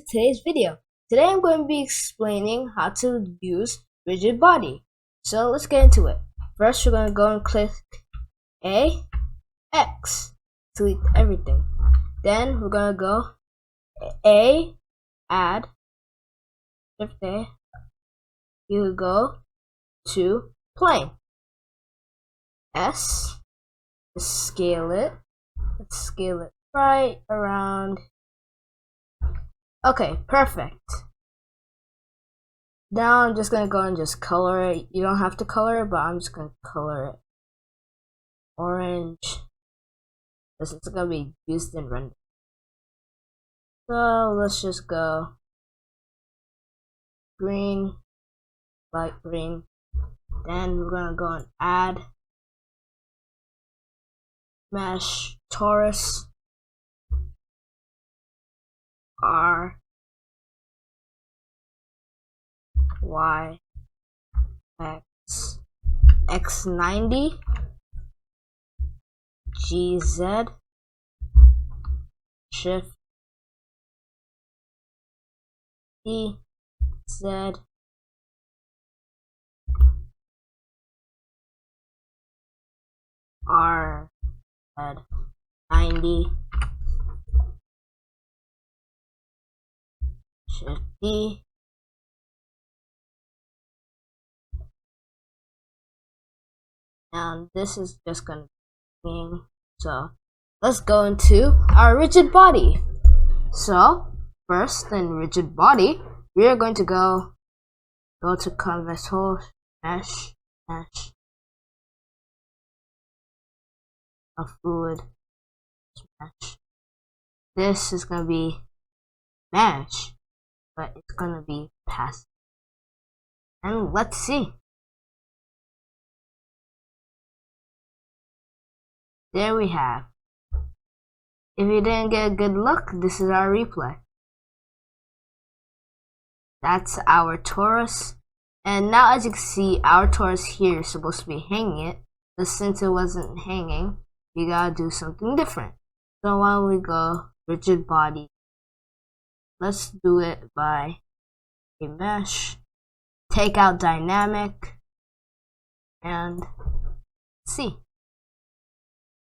today's video. Today I'm going to be explaining how to use rigid body. So let's get into it. First we're going to go and click X, delete everything. Then we're going to go add, shift A, you go to plane. S, scale it. Let's scale it right around. Okay, perfect. Now I'm just gonna go and just color it. You don't have to color it, but I'm just gonna color it orange. This is gonna be used in render. So let's just go green, light green. Then we're gonna go and add mesh torus R Y X X90 GZ shift E Z R Z 90 shift D and this is just gonna be, so let's go into our rigid body. So first in rigid body we are going to go to convex hole, mesh a fluid mesh. This is gonna be mesh, but it's gonna be passive. And let's see. There we have. If you didn't get a good look, this is our replay. That's our torus. And now as you can see, our torus here is supposed to be hanging it. But since it wasn't hanging, we gotta do something different. So why don't we go rigid body. Let's do it by a mesh. Take out dynamic. And see.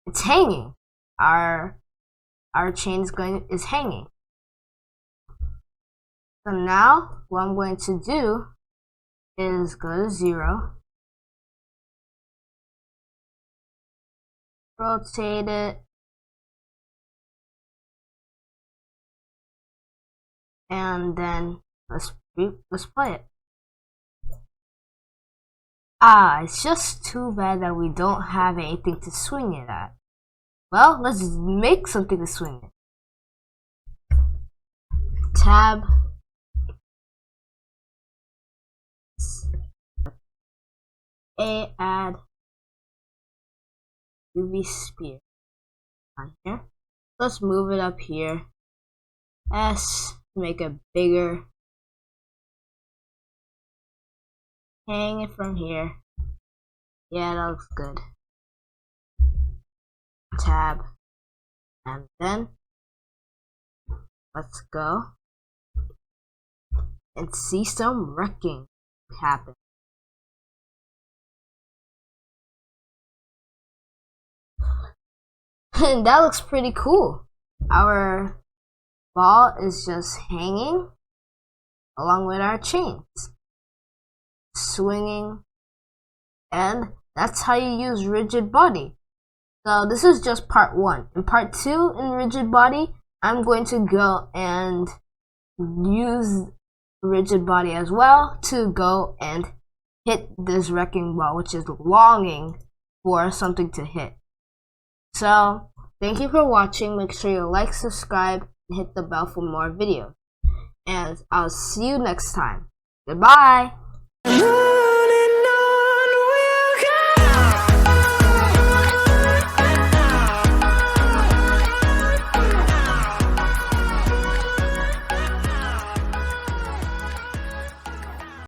It's hanging. Our chain is hanging. So now what I'm going to do is go to 0, rotate it, and then let's play it. It's just too bad that we don't have anything to swing it at. Well, let's make something to swing it. Tab. Add UV sphere on here. Let's move it up here. S, make it bigger. Hang it from here. Yeah, that looks good. Tab. And then let's go and see some wrecking happen. And that looks pretty cool. Our ball is just hanging along with our chains, swinging, and that's how you use rigid body. So this is just part 1. In part 2 in rigid body, I'm going to go and use rigid body as well to go and hit this wrecking ball, which is longing for something to hit. So thank you for watching. Make sure you like, subscribe, and hit the bell for more videos. And I'll see you next time. Goodbye!